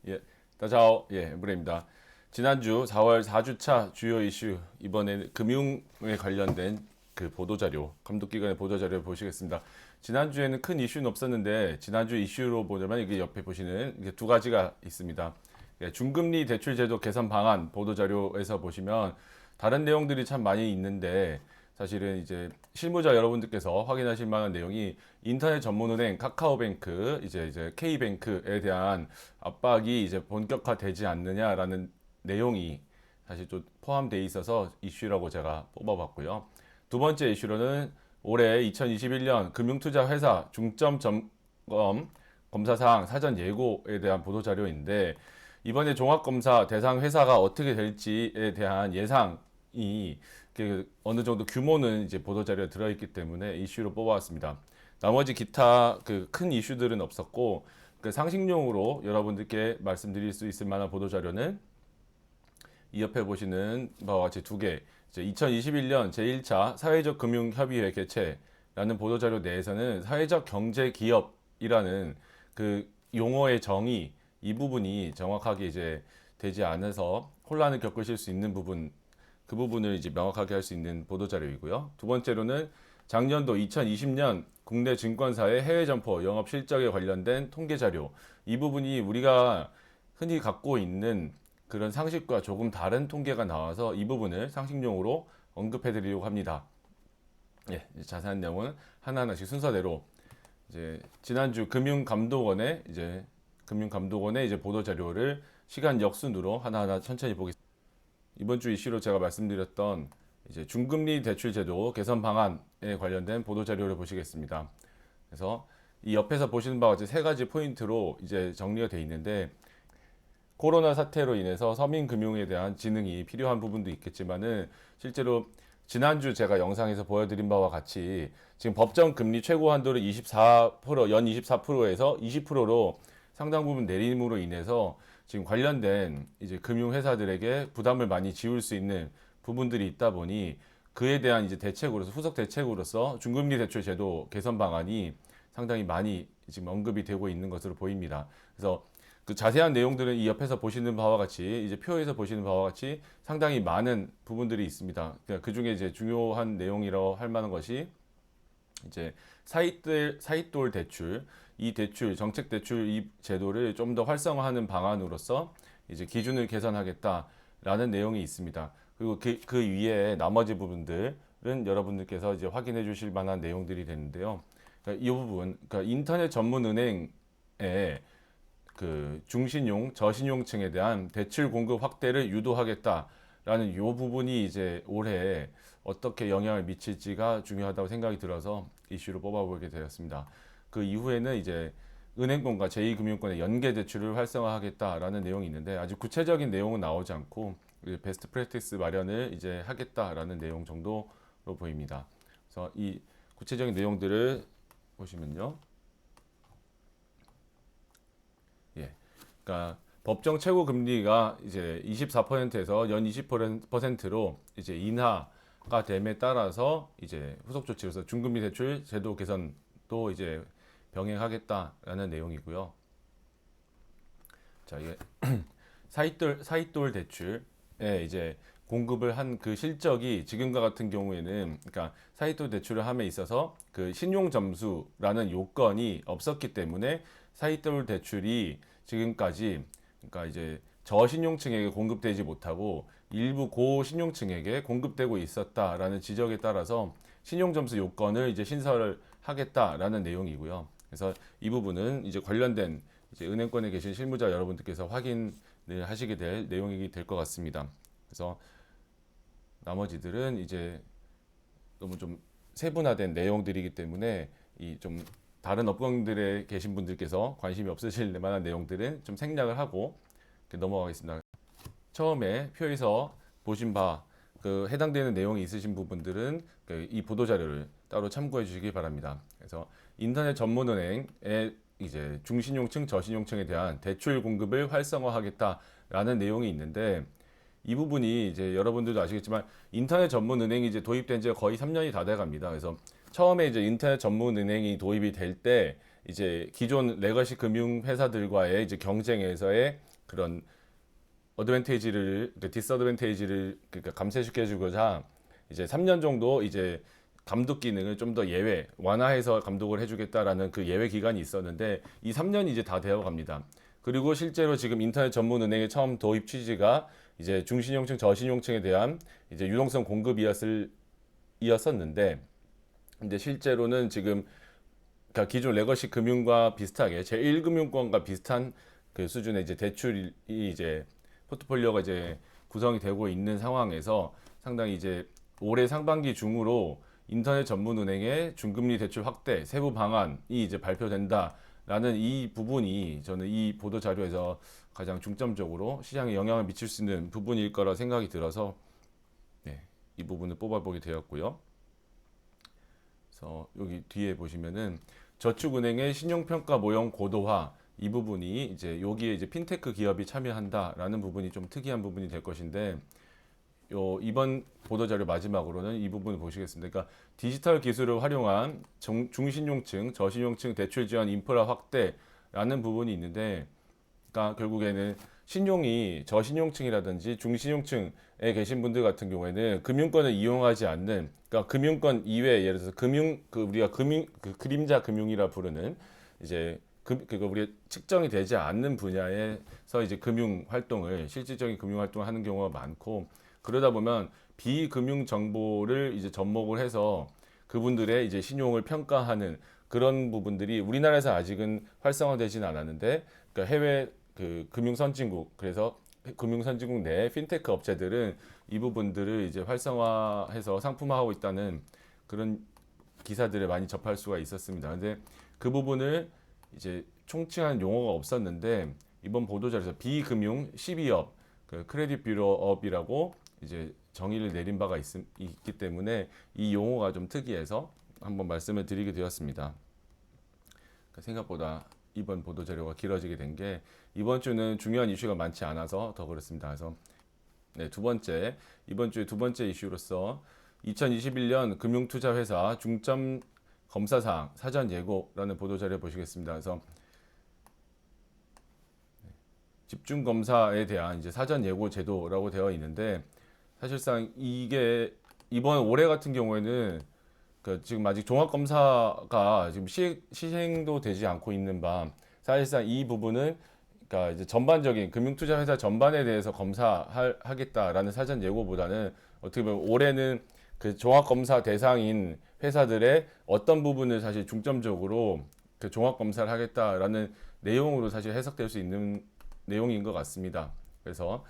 예, 다자오, 엠브레입니다. 지난주 4월 4주차 주요 이슈, 이번에 금융에 관련된 그 보도자료, 감독기관의 보도자료를 보시겠습니다. 지난주에는 큰 이슈는 없었는데, 지난주 이슈로 보자면 이게 옆에 보시는 이게 두 가지가 있습니다. 중금리 대출 제도 개선 방안 보도자료에서 보시면 다른 내용들이 참 많이 있는데, 사실은 이제 실무자 여러분들께서 확인하실 만한 내용이 인터넷 전문은행 카카오뱅크 이제 K뱅크에 대한 압박이 이제 본격화되지 않느냐라는 내용이 사실 좀 포함되어 있어서 이슈라고 제가 뽑아봤고요. 두 번째 이슈로는 올해 2021년 금융투자회사 중점 점검 검사사항 사전 예고에 대한 보도자료인데 이번에 종합검사 대상 회사가 어떻게 될지에 대한 예상이 그 어느 정도 규모는 이제 보도자료에 들어있기 때문에 이슈로 뽑아왔습니다. 나머지 기타 그 큰 이슈들은 없었고 그 상식용으로 여러분들께 말씀드릴 수 있을 만한 보도자료는 이 옆에 보시는 바와 같이 두 개, 2021년 제1차 사회적 금융협의회 개최라는 보도자료 내에서는 사회적 경제 기업이라는 그 용어의 정의 이 부분이 정확하게 이제 되지 않아서 혼란을 겪으실 수 있는 부분 그 부분을 이제 명확하게 할 수 있는 보도자료이고요. 두 번째로는 작년도 2020년 국내 증권사의 해외 점포 영업 실적에 관련된 통계 자료 이 부분이 우리가 흔히 갖고 있는 그런 상식과 조금 다른 통계가 나와서 이 부분을 상식용으로 언급해 드리려고 합니다. 자세한 내용은 하나하나씩 순서대로 이제 지난주 금융감독원의 이제 보도 자료를 시간 역순으로 하나하나 천천히 보겠습니다. 이번 주 이슈로 제가 말씀드렸던 이제 중금리 대출 제도 개선 방안에 관련된 보도 자료를 보시겠습니다. 그래서 이 옆에서 보시는 바와 같이 세 가지 포인트로 이제 정리가 되어 있는데 코로나 사태로 인해서 서민 금융에 대한 지능이 필요한 부분도 있겠지만은 실제로 지난주 제가 영상에서 보여드린 바와 같이 지금 법정 금리 최고 한도를 24%, 연 24%에서 20%로 상당 부분 내림으로 인해서 지금 관련된 이제 금융회사들에게 부담을 많이 지울 수 있는 부분들이 있다 보니 그에 대한 이제 대책으로서 후속 대책으로서 중금리 대출 제도 개선 방안이 상당히 많이 지금 언급이 되고 있는 것으로 보입니다. 그래서 그 자세한 내용들은 이 옆에서 보시는 바와 같이 이제 표에서 보시는 바와 같이 상당히 많은 부분들이 있습니다. 그 중에 이제 중요한 내용이라고 할 만한 것이 이제 사이돌 대출, 이 대출, 정책 대출 이 제도를 좀 더 활성화하는 방안으로서 이제 기준을 개선하겠다라는 내용이 있습니다. 그리고 그 위에 나머지 부분들은 여러분들께서 이제 확인해 주실 만한 내용들이 되는데요. 그러니까 이 부분, 그러니까 인터넷 전문 은행에 그 중신용, 저신용층에 대한 대출 공급 확대를 유도하겠다라는 이 부분이 이제 올해 어떻게 영향을 미칠지가 중요하다고 생각이 들어서 이슈로 뽑아보게 되었습니다. 그 이후에는 이제 은행권과 제2금융권의 연계 대출을 활성화하겠다라는 내용이 있는데 아직 구체적인 내용은 나오지 않고 베스트 프랙티스 마련을 이제 하겠다라는 내용 정도로 보입니다. 그래서 이 구체적인 내용들을 보시면요. 그러니까 법정 최고 금리가 이제 24%에서 연 20%로 이제 인하가 됨에 따라서 이제 후속 조치로서 중금리 대출 제도 개선도 이제 병행하겠다라는 내용이고요. 자, 이게 사이돌 대출에 이제 공급을 한 그 실적이 지금과 같은 경우에는 그러니까 사이돌 대출을 함에 있어서 그 신용 점수라는 요건이 없었기 때문에 사이돌 대출이 지금까지 그러니까 이제 저신용층에게 공급되지 못하고 일부 고신용층에게 공급되고 있었다라는 지적에 따라서 신용 점수 요건을 이제 신설을 하겠다라는 내용이고요. 그래서 이 부분은 이제 관련된 이제 은행권에 계신 실무자 여러분들께서 확인을 하시게 될 내용이 될 것 같습니다. 그래서 나머지들은 이제 너무 좀 세분화된 내용들이기 때문에 이 좀 다른 업종들에 계신 분들께서 관심이 없으실 만한 내용들은 좀 생략을 하고 넘어가겠습니다. 처음에 표에서 보신 바 그 해당되는 내용이 있으신 부분들은 이 보도 자료를 따로 참고해 주시기 바랍니다. 그래서 인터넷 전문은행의 이제 중신용층, 저신용층에 대한 대출 공급을 활성화하겠다라는 내용이 있는데 이 부분이 이제 여러분들도 아시겠지만 인터넷 전문 은행이 이제 도입된 지 거의 3년이 다 돼 갑니다. 그래서 처음에 이제 인터넷 전문 은행이 도입이 될 때 이제 기존 레거시 금융 회사들과의 이제 경쟁에서의 그런 어드밴테이지를 디스어드밴테이지를 그러니까 감쇄시켜 주고자 이제 3년 정도 이제 감독 기능을 좀 더 예외 완화해서 감독을 해주겠다라는 그 예외 기간이 있었는데 이 3년이 이제 다 되어 갑니다. 그리고 실제로 지금 인터넷 전문 은행의 처음 도입 취지가 이제 중신용층, 저신용층에 대한 이제 유동성 공급이었었는데 이제 실제로는 지금 그러니까 기존 레거시 금융과 비슷하게 제1금융권과 비슷한 그 수준의 이제 대출이 이제 포트폴리오가 이제 구성이 되고 있는 상황에서 상당히 이제 올해 상반기 중으로 인터넷 전문 은행의 중금리 대출 확대 세부 방안이 이제 발표된다라는 이 부분이 저는 이 보도 자료에서 가장 중점적으로 시장에 영향을 미칠 수 있는 부분일 거라 생각이 들어서 네, 이 부분을 뽑아보게 되었고요. 그래서 여기 뒤에 보시면은 저축은행의 신용평가 모형 고도화 이 부분이 이제 여기에 이제 핀테크 기업이 참여한다라는 부분이 좀 특이한 부분이 될 것인데 이번 보도자료 마지막으로는 이 부분을 보시겠습니다. 그러니까 디지털 기술을 활용한 중신용층, 저신용층 대출 지원 인프라 확대라는 부분이 있는데 그러니까 결국에는 신용이 저신용층이라든지 중신용층에 계신 분들 같은 경우에는 금융권을 이용하지 않는 그러니까 금융권 이외에 예를 들어서 우리가 그림자 금융이라 부르는 이제 그거 우리 측정이 되지 않는 분야에서 이제 금융 활동을 실질적인 금융 활동을 하는 경우가 많고 그러다 보면 비금융 정보를 이제 접목을 해서 그분들의 이제 신용을 평가하는 그런 부분들이 우리나라에서 아직은 활성화되지는 않았는데 그러니까 해외 그 금융 선진국 그래서 금융 선진국 내 핀테크 업체들은 이 부분들을 이제 활성화해서 상품화하고 있다는 그런 기사들을 많이 접할 수가 있었습니다. 근데 그 부분을 이제 총칭한 용어가 없었는데 이번 보도자료에서 비금융 12업 그 크레딧 뷰로업이라고 이제 정의를 내린 바가 있기 때문에 이 용어가 좀 특이해서 한번 말씀을 드리게 되었습니다. 그러니까 생각보다 이번 보도 자료가 길어지게 된 게 이번 주는 중요한 이슈가 많지 않아서 더 그렇습니다. 그래서 네, 이번 주에 두 번째 이슈로서 2021년 금융투자회사 중점 검사사항 사전 예고라는 보도 자료 보시겠습니다. 그래서 집중 검사에 대한 이제 사전 예고 제도라고 되어 있는데 사실상 이게 이번 올해 같은 경우에는 그 지금 아직 종합 검사가 지금 시행도 되지 않고 있는 바 사실상 이 부분은 그러니까 이제 전반적인 금융투자 회사 전반에 대해서 검사하겠다라는 사전 예고보다는 어떻게 보면 올해는 그 종합 검사 대상인 회사들의 어떤 부분을 사실 중점적으로 그 종합 검사를 하겠다라는 내용으로 사실 해석될 수 있는 내용인 것 같습니다. 그래서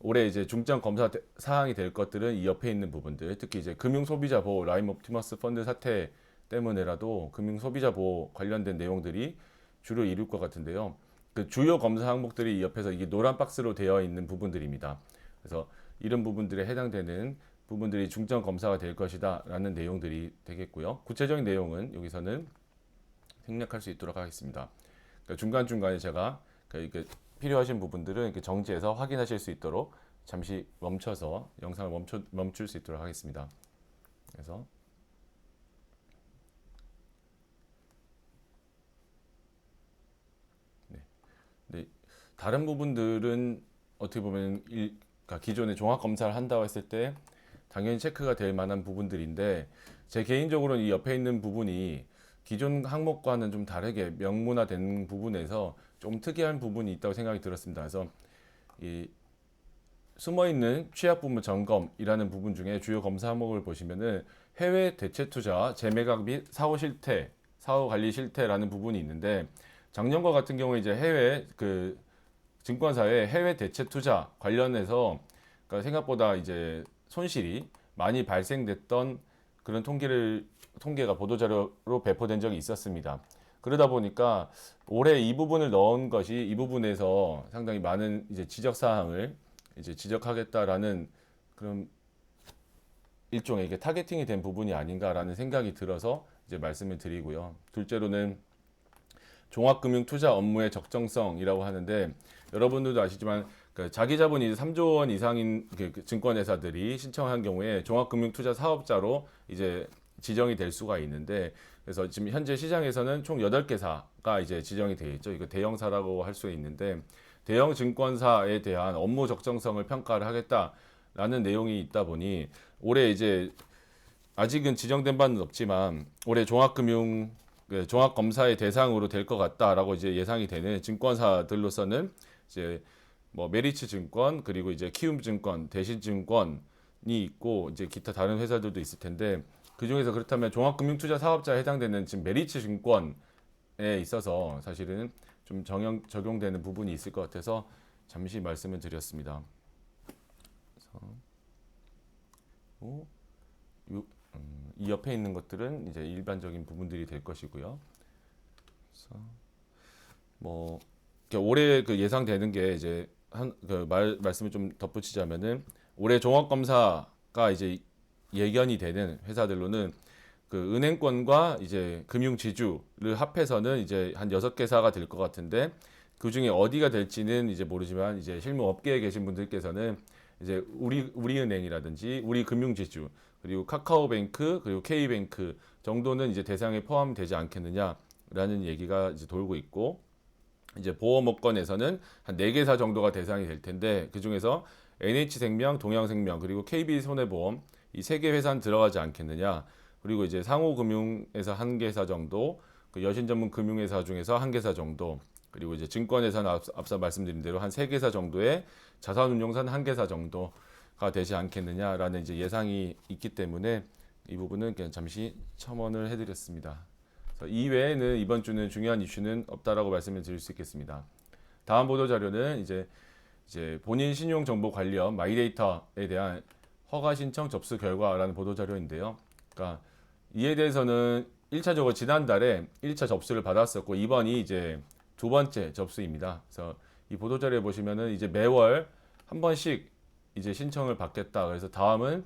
올해 이제 중점 검사 사항이 될 것들은 이 옆에 있는 부분들, 특히 이제 금융 소비자 보호, 라임 옵티머스 펀드 사태 때문에라도 금융 소비자 보호 관련된 내용들이 주를 이룰 것 같은데요. 그 주요 검사 항목들이 이 옆에서 이게 노란 박스로 되어 있는 부분들입니다. 그래서 이런 부분들에 해당되는 부분들이 중점 검사가 될 것이다라는 내용들이 되겠고요. 구체적인 내용은 여기서는 생략할 수 있도록 하겠습니다. 그러니까 중간중간에 제가 이렇게 필요하신 부분들은 이렇게 정지해서 확인하실 수 있도록 잠시 멈춰서 영상을 멈출 수 있도록 하겠습니다. 그래서 네, 다른 부분들은 어떻게 보면 그러니까 기존에 종합 검사를 한다고 했을 때 당연히 체크가 될 만한 부분들인데 제 개인적으로는 이 옆에 있는 부분이 기존 항목과는 좀 다르게 명문화된 부분에서 좀 특이한 부분이 있다고 생각이 들었습니다. 그래서 이 숨어있는 취약 부분 점검이라는 부분 중에 주요 검사 항목을 보시면은 해외 대체 투자, 재매각 및 사후 실태, 사후 관리 실태라는 부분이 있는데 작년과 같은 경우에 이제 해외 그 증권사의 해외 대체 투자 관련해서 그러니까 생각보다 이제 손실이 많이 발생됐던 그런 통계가 보도자료로 배포된 적이 있었습니다. 그러다 보니까 올해 이 부분을 넣은 것이 이 부분에서 상당히 많은 이제 지적 사항을 이제 지적하겠다라는 그런 일종의 이게 타겟팅이 된 부분이 아닌가라는 생각이 들어서 이제 말씀을 드리고요. 둘째로는 종합금융 투자 업무의 적정성이라고 하는데 여러분들도 아시지만 그 자기 자본이 3조 원 이상인 그 증권회사들이 신청한 경우에 종합금융 투자 사업자로 이제 지정이 될 수가 있는데 그래서 지금 현재 시장에서는 총 8개사가 이제 지정이 되어 있죠. 이거 대형사라고 할 수 있는데 대형 증권사에 대한 업무 적정성을 평가를 하겠다라는 내용이 있다 보니 올해 이제 아직은 지정된 바는 없지만 올해 종합검사의 대상으로 될 것 같다라고 이제 예상이 되는 증권사들로서는 이제 뭐 메리츠증권 그리고 이제 키움증권, 대신증권이 있고 이제 기타 다른 회사들도 있을 텐데 그 중에서 그렇다면 종합금융투자사업자에 해당되는 지금 메리츠증권에 있어서 사실은 좀 적용되는 부분이 있을 것 같아서 잠시 말씀을 드렸습니다. 그래서 이 옆에 있는 것들은 이제 일반적인 부분들이 될 것이고요. 그래서 뭐 올해 그 예상되는 게 이제 말씀을 좀 덧붙이자면은 올해 종합검사가 이제 예견이 되는 회사들로는 그 은행권과 이제 금융지주를 합해서는 이제 한 6개사가 될 것 같은데 그 중에 어디가 될지는 이제 모르지만 이제 실무 업계에 계신 분들께서는 이제 우리은행이라든지 우리금융지주 그리고 카카오뱅크 그리고 K뱅크 정도는 이제 대상에 포함되지 않겠느냐라는 얘기가 이제 돌고 있고 이제 보험업권에서는 한 4개사 정도가 대상이 될 텐데 그 중에서 NH생명, 동양생명 그리고 KB손해보험 이 3개 회사는 들어가지 않겠느냐. 그리고 이제 상호금융에서 1개사 정도, 그 여신전문금융회사 중에서 1개사 정도, 그리고 이제 증권회사는 앞서 말씀드린 대로 한 3개사 정도의 자산운용사는 1개사 정도가 되지 않겠느냐라는 이제 예상이 있기 때문에 이 부분은 그냥 잠시 첨언을 해드렸습니다. 이 외에는 이번 주는 중요한 이슈는 없다라고 말씀을 드릴 수 있겠습니다. 다음 보도 자료는 이제 본인 신용 정보 관련 마이데이터에 대한 허가 신청 접수 결과라는 보도 자료인데요. 그러니까 이에 대해서는 1차적으로 지난달에 1차 접수를 받았었고 이번이 이제 2번째 접수입니다. 그래서 이 보도 자료에 보시면은 이제 매월 한 번씩 이제 신청을 받겠다. 그래서 다음은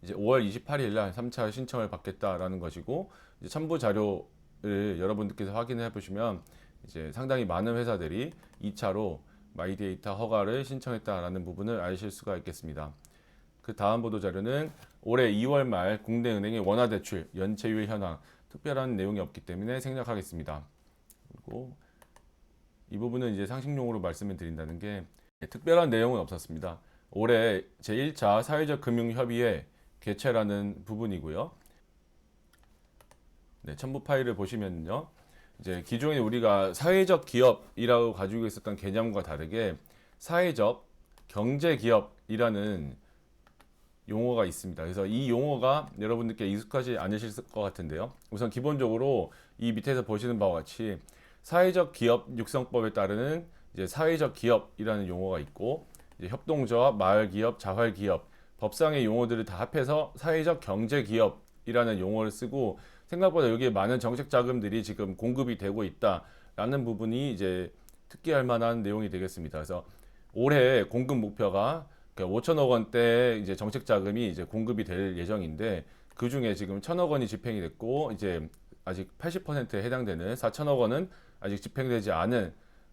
이제 5월 28일 날 3차 신청을 받겠다라는 것이고 이제 첨부 자료를 여러분들께서 확인해 보시면 이제 상당히 많은 회사들이 2차로 마이데이터 허가를 신청했다라는 부분을 아실 수가 있겠습니다. 그 다음 보도 자료는 올해 2월 말 국내 은행의 원화 대출 연체율 현황 특별한 내용이 없기 때문에 생략하겠습니다. 그리고 이 부분은 이제 상식용으로 말씀을 드린다는 게 특별한 내용은 없었습니다. 올해 제1차 사회적 금융협의회 개최라는 부분이고요. 네, 첨부 파일을 보시면요. 이제 기존에 우리가 사회적 기업이라고 가지고 있었던 개념과 다르게 사회적 경제 기업이라는 용어가 있습니다. 그래서 이 용어가 여러분들께 익숙하지 않으실 것 같은데요. 우선 기본적으로 이 밑에서 보시는 바와 같이 사회적 기업 육성법에 따르는 이제 사회적 기업이라는 용어가 있고 이제 협동조합, 마을기업, 자활기업 법상의 용어들을 다 합해서 사회적 경제기업이라는 용어를 쓰고 생각보다 여기에 많은 정책 자금들이 지금 공급이 되고 있다라는 부분이 이제 특기할 만한 내용이 되겠습니다. 그래서 올해 공급 목표가 5천억 원대 이제 정책 자금이 이제 공급이 될 예정인데 그 중에 지금 1,000억 원이 집행이 됐고 이제 아직 80%에 해당되는 4천억 원은 아직 집행되지 않은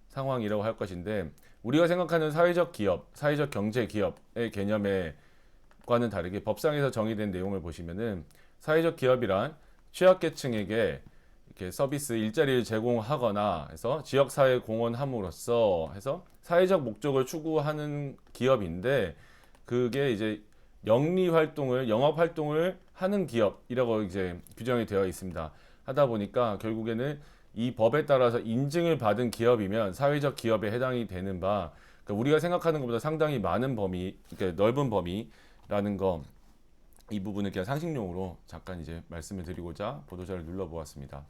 상황이라고 할 것인데 우리가 생각하는 사회적 기업, 사회적 경제 기업의 개념과는 다르게 법상에서 정의된 내용을 보시면은 사회적 기업이란 취약계층에게 이렇게 서비스 일자리를 제공하거나 해서 지역사회 공헌함으로써 해서 사회적 목적을 추구하는 기업인데 그게 이제 영리 활동을 영업 활동을 하는 기업이라고 이제 규정이 되어 있습니다. 하다 보니까 결국에는 이 법에 따라서 인증을 받은 기업이면 사회적 기업에 해당이 되는 바 그러니까 우리가 생각하는 것보다 상당히 많은 범위, 그러니까 넓은 범위라는 거 이 부분을 그냥 상식용으로 잠깐 이제 말씀을 드리고자 보도자를 눌러보았습니다.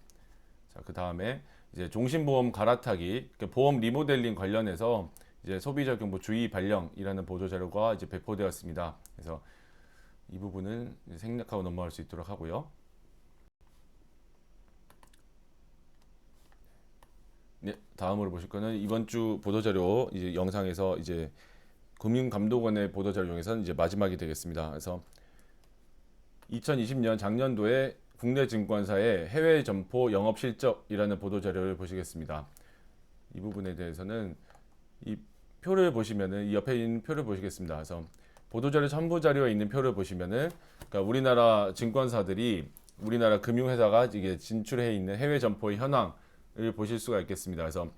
자, 그 다음에 이제 종신보험 갈아타기, 그러니까 보험 리모델링 관련해서 이제 소비자 정보 주의 발령이라는 보도 자료가 이제 배포되었습니다. 그래서 이 부분은 생략하고 넘어갈 수 있도록 하고요. 네, 다음으로 보실 거는 이번 주 보도 자료 이제 영상에서 이제 금융감독원의 보도 자료 중에서는 이제 마지막이 되겠습니다. 그래서 2020년 작년도에 국내 증권사의 해외 점포 영업 실적이라는 보도 자료를 보시겠습니다. 이 부분에 대해서는 이 표를 보시면은 이 옆에 있는 표를 보시겠습니다. 그래서 보도 자료 첨부 자료에 있는 표를 보시면은 그러니까 우리나라 증권사들이 우리나라 금융회사가 이게 진출해 있는 해외 점포의 현황을 보실 수가 있겠습니다. 그래서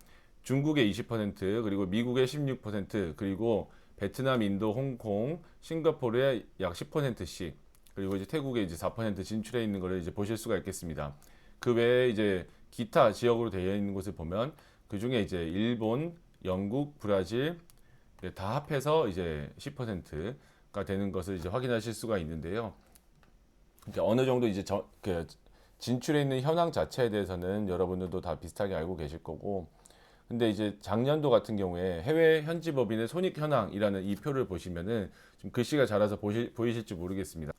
중국의 20%, 그리고 미국의 16%, 그리고 베트남, 인도, 홍콩, 싱가포르의 약 10%씩, 그리고 이제 태국에 이제 4% 진출해 있는 것을 이제 보실 수가 있겠습니다. 그 외에 이제 기타 지역으로 되어 있는 곳을 보면 그 중에 이제 일본, 영국, 브라질 다 합해서 이제 10%가 되는 것을 이제 확인하실 수가 있는데요. 이제 어느 정도 이제 진출해 있는 현황 자체에 대해서는 여러분들도 다 비슷하게 알고 계실 거고, 근데 이제 작년도 같은 경우에 해외 현지 법인의 손익 현황이라는 이 표를 보시면은 좀 글씨가 작아서 보이실지 모르겠습니다.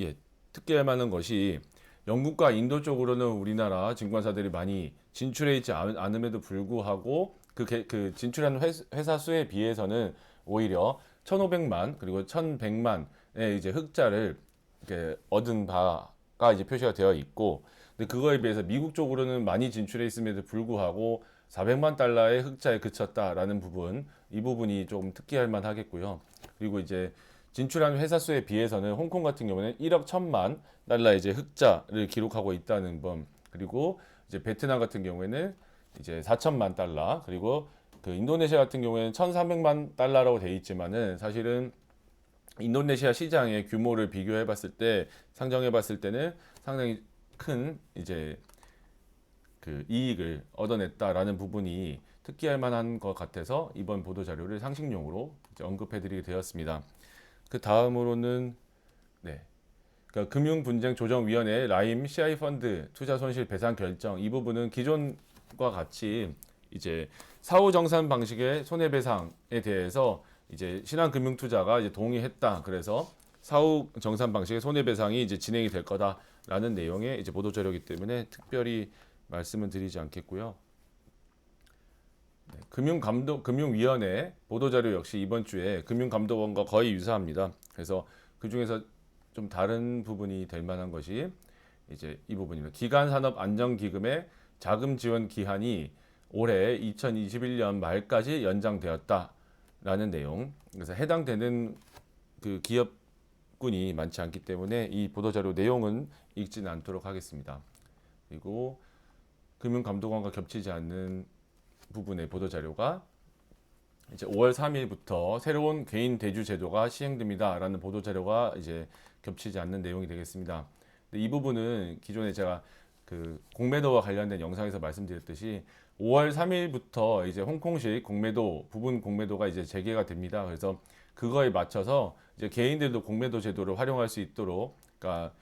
예, 특기할 만한 것이 영국과 인도 쪽으로는 우리나라 증권사들이 많이 진출해 있지 않음에도 불구하고 그 진출한 회사 수에 비해서는 오히려 1,500만 그리고 1,100만의 이제 흑자를 이렇게 얻은 바가 이제 표시가 되어 있고, 근데 그거에 비해서 미국 쪽으로는 많이 진출해 있음에도 불구하고 400만 달러의 흑자에 그쳤다라는 부분, 이 부분이 조금 특기할 만하겠고요. 그리고 이제 진출한 회사 수에 비해서는 홍콩 같은 경우는 1억 1천만 달러 이제 흑자를 기록하고 있다는 점, 그리고 이제 베트남 같은 경우에는 이제 4천만 달러, 그리고 그 인도네시아 같은 경우에는 1,400만 달러라고 돼 있지만은 사실은 인도네시아 시장의 규모를 비교해 봤을 때, 상정해 봤을 때는 상당히 큰 이제 그 이익을 얻어냈다라는 부분이 특기할 만한 것 같아서 이번 보도 자료를 상식용으로 이제 언급해 드리게 되었습니다. 그 다음으로는 네. 그러니까 금융분쟁조정위원회 라임 CI 펀드 투자 손실 배상 결정, 이 부분은 기존과 같이 이제 사후 정산 방식의 손해배상에 대해서 이제 신한금융투자가 이제 동의했다. 그래서 사후 정산 방식의 손해배상이 이제 진행이 될 거다라는 내용의 이제 보도 자료이기 때문에 특별히 말씀은 드리지 않겠고요. 네, 금융위원회 보도 자료 역시 이번 주에 금융감독원과 거의 유사합니다. 그래서 그 중에서 좀 다른 부분이 될 만한 것이 이제 이 부분입니다. 기간산업안정기금의 자금 지원 기한이 올해 2021년 말까지 연장되었다라는 내용. 그래서 해당되는 그 기업군이 많지 않기 때문에 이 보도자료 내용은 읽지는 않도록 하겠습니다. 그리고 금융감독원과 겹치지 않는 부분의 보도자료가 이제 5월 3일부터 새로운 개인 대주 제도가 시행됩니다라는 보도자료가 이제 겹치지 않는 내용이 되겠습니다. 근데 이 부분은 기존에 제가 그 공매도와 관련된 영상에서 말씀드렸듯이 5월 3일부터 이제 홍콩식 공매도 부분 공매도가 이제 재개가 됩니다. 그래서 그거에 맞춰서 이제 개인들도 공매도 제도를 활용할 수 있도록, 그러니까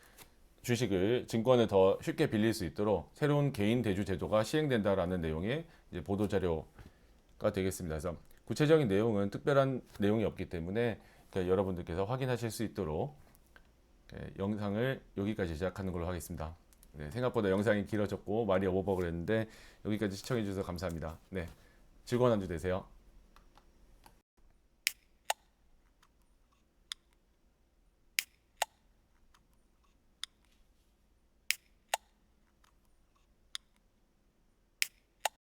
주식을 증권을 더 쉽게 빌릴 수 있도록 새로운 개인 대주 제도가 시행된다라는 내용의 이제 보도 자료가 되겠습니다. 그래서 구체적인 내용은 특별한 내용이 없기 때문에 여러분들께서 확인하실 수 있도록 영상을 여기까지 제작하는 걸로 하겠습니다. 네, 생각보다 영상이 길어졌고 말이 오버버그랬는데 여기까지 시청해 주셔서 감사합니다. 네, 즐거운 한 주 되세요.